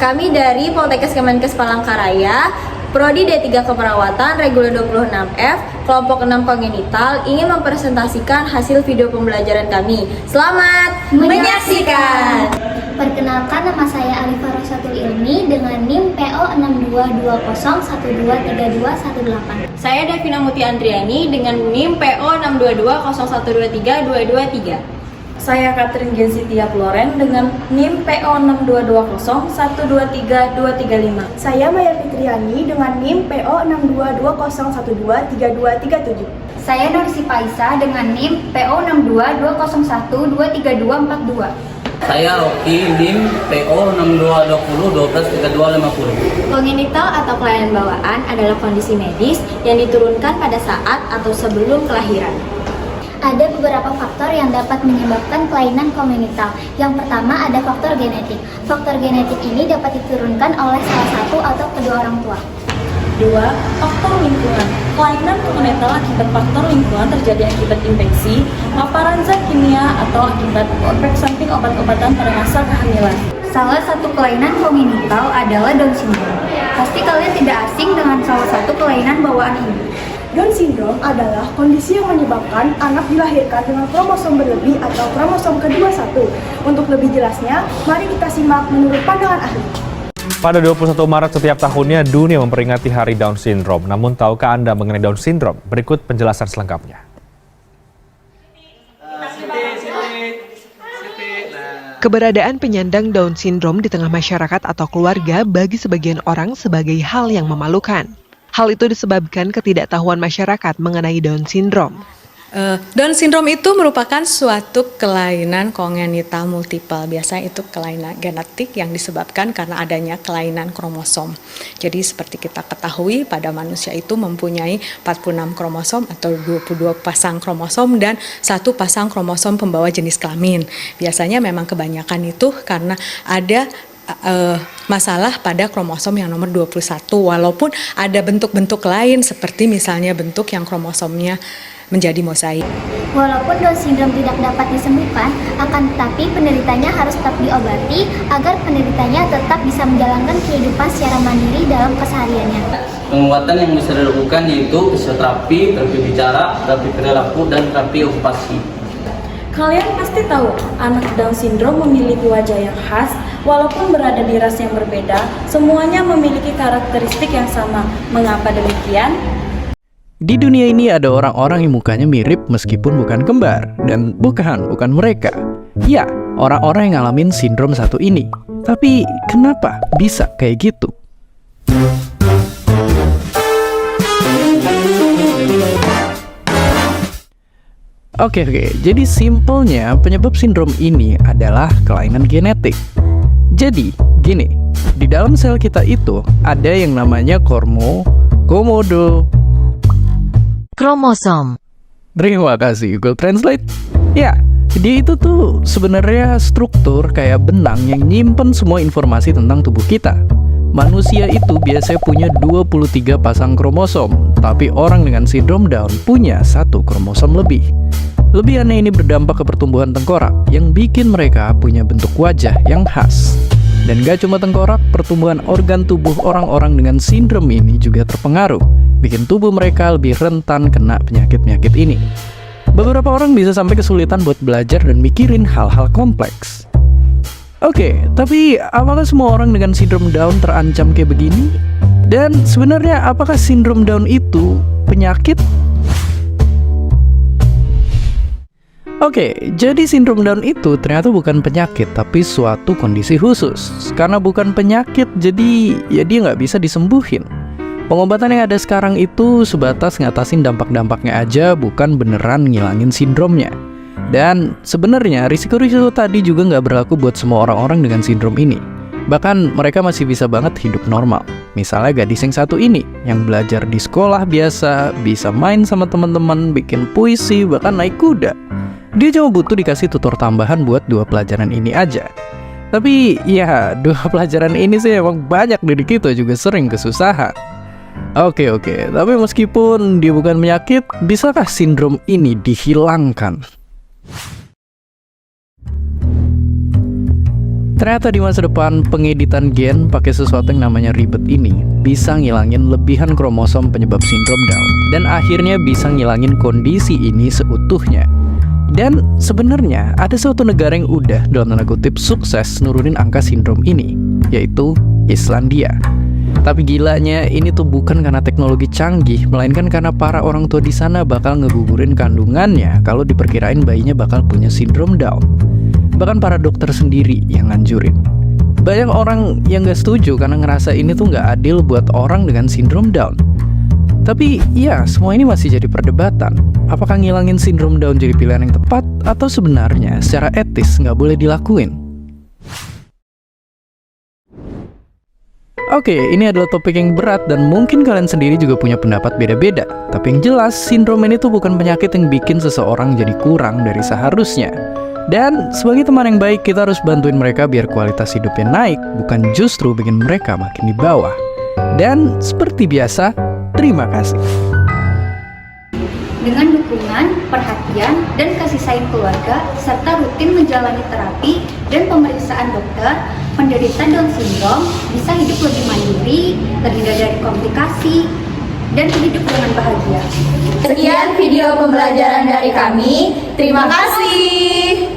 Kami dari Poltekkes Kemenkes Palangkaraya, Prodi D3 Keperawatan, Reguler 26F, kelompok 6 kongenital ingin mempresentasikan hasil video pembelajaran kami. Selamat menyaksikan! Perkenalkan, nama saya Alifah Rosatul Ilmi dengan NIM PO 6220123218. Saya Davina Muti Andriani dengan NIM PO 62201232223. Saya Katrin Gensitia Floren dengan NIM PO 62201232235. Saya Maya Fitriani dengan NIM PO 62201123237. Saya Nursi Paisa dengan NIM PO 62201232242. Saya Rocky, NIM PO 6220123250. Kongenital atau kelainan bawaan adalah kondisi medis yang diturunkan pada saat atau sebelum kelahiran. Ada beberapa faktor yang dapat menyebabkan kelainan kongenital. Yang pertama ada faktor genetik. Faktor genetik ini dapat diturunkan oleh salah satu atau kedua orang tua. 2. Faktor lingkungan. Kelainan kongenital akibat faktor lingkungan terjadi akibat infeksi, paparan zat kimia, atau akibat efek samping obat-obatan pada masa kehamilan. Salah satu kelainan kongenital adalah Down syndrome. Pasti kalian tidak asing dengan salah satu kelainan bawaan ini. Down syndrome adalah kondisi yang menyebabkan anak dilahirkan dengan kromosom berlebih atau kromosom ke-21. Untuk lebih jelasnya, mari kita simak menurut pandangan ahli. Pada 21 Maret setiap tahunnya dunia memperingati Hari Down Syndrome. Namun tahukah Anda mengenai Down Syndrome? Berikut penjelasan selengkapnya. Keberadaan penyandang Down Syndrome di tengah masyarakat atau keluarga bagi sebagian orang sebagai hal yang memalukan. Hal itu disebabkan ketidaktahuan masyarakat mengenai Down Syndrome. Down syndrome itu merupakan suatu kelainan kongenital multiple. Biasanya itu kelainan genetik yang disebabkan karena adanya kelainan kromosom. Jadi seperti kita ketahui pada manusia itu mempunyai 46 kromosom atau 22 pasang kromosom dan 1 pasang kromosom pembawa jenis kelamin. Biasanya memang kebanyakan itu karena ada masalah pada kromosom yang nomor 21, walaupun ada bentuk-bentuk lain seperti misalnya bentuk yang kromosomnya menjadi mosaik. Walaupun Down syndrome tidak dapat disembuhkan, akan tetapi penderitanya harus tetap diobati agar penderitanya tetap bisa menjalankan kehidupan secara mandiri dalam kesehariannya. Pengobatan yang bisa dilakukan yaitu fisioterapi, terapi bicara, terapi perilaku, dan terapi okupasi. Kalian pasti tahu, anak Down syndrome memiliki wajah yang khas, walaupun berada di ras yang berbeda, semuanya memiliki karakteristik yang sama. Mengapa demikian? Di dunia ini ada orang-orang yang mukanya mirip meskipun bukan kembar. Dan bukan mereka. Ya, orang-orang yang ngalamin sindrom satu ini. Tapi kenapa bisa kayak gitu? Oke, jadi simpelnya penyebab sindrom ini adalah kelainan genetik. Jadi, gini, di dalam sel kita itu ada yang namanya komodo kromosom. Terima kasih Google Translate. Ya, dia itu tuh sebenarnya struktur kayak benang yang nyimpen semua informasi tentang tubuh kita. Manusia itu biasanya punya 23 pasang kromosom, tapi orang dengan sindrom Down punya 1 kromosom lebih. Lebih aneh ini berdampak ke pertumbuhan tengkorak yang bikin mereka punya bentuk wajah yang khas. Dan gak cuma tengkorak, pertumbuhan organ tubuh orang-orang dengan sindrom ini juga terpengaruh, bikin tubuh mereka lebih rentan kena penyakit-penyakit ini. Beberapa orang bisa sampai kesulitan buat belajar dan mikirin hal-hal kompleks. Oke, tapi apakah semua orang dengan sindrom Down terancam kayak begini? Dan sebenarnya apakah sindrom Down itu penyakit? Oke, jadi sindrom Down itu ternyata bukan penyakit, tapi suatu kondisi khusus. Karena bukan penyakit, jadi ya dia nggak bisa disembuhin. Pengobatan yang ada sekarang itu sebatas ngatasin dampak-dampaknya aja, bukan beneran ngilangin sindromnya. Dan sebenarnya risiko-risiko tadi juga nggak berlaku buat semua orang-orang dengan sindrom ini. Bahkan mereka masih bisa banget hidup normal. Misalnya gadis yang satu ini, yang belajar di sekolah biasa, bisa main sama teman-teman, bikin puisi, bahkan naik kuda. Dia cuma butuh dikasih tutor tambahan buat 2 pelajaran ini aja. Tapi ya 2 pelajaran ini sih emang banyak dari kita juga sering kesusahan. Oke, tapi meskipun dia bukan penyakit, bisakah sindrom ini dihilangkan? Ternyata di masa depan pengeditan gen pakai sesuatu yang namanya ribet ini bisa ngilangin lebihan kromosom penyebab sindrom Down dan akhirnya bisa ngilangin kondisi ini seutuhnya. Dan sebenarnya ada suatu negara yang udah dalam tanda kutip sukses nurunin angka sindrom ini, yaitu Islandia. Tapi gilanya ini tuh bukan karena teknologi canggih, melainkan karena para orang tua di sana bakal ngegugurin kandungannya kalau diperkirain bayinya bakal punya sindrom Down. Bahkan para dokter sendiri yang nganjurin. Banyak orang yang gak setuju karena ngerasa ini tuh gak adil buat orang dengan sindrom Down. Tapi ya, semua ini masih jadi perdebatan. Apakah ngilangin sindrom Down jadi pilihan yang tepat, atau sebenarnya secara etis gak boleh dilakuin? Oke, ini adalah topik yang berat dan mungkin kalian sendiri juga punya pendapat beda-beda. Tapi yang jelas, sindrom ini tuh bukan penyakit yang bikin seseorang jadi kurang dari seharusnya. Dan sebagai teman yang baik, kita harus bantuin mereka biar kualitas hidupnya naik, bukan justru bikin mereka makin di bawah. Dan seperti biasa, terima kasih. Dengan dukungan, perhatian, dan kasih sayang keluarga, serta rutin menjalani terapi dan pemeriksaan dokter, penderita Down syndrome bisa hidup lebih mandiri, terhindar dari komplikasi, dan hidup dengan bahagia. Sekian video pembelajaran dari kami. Terima kasih.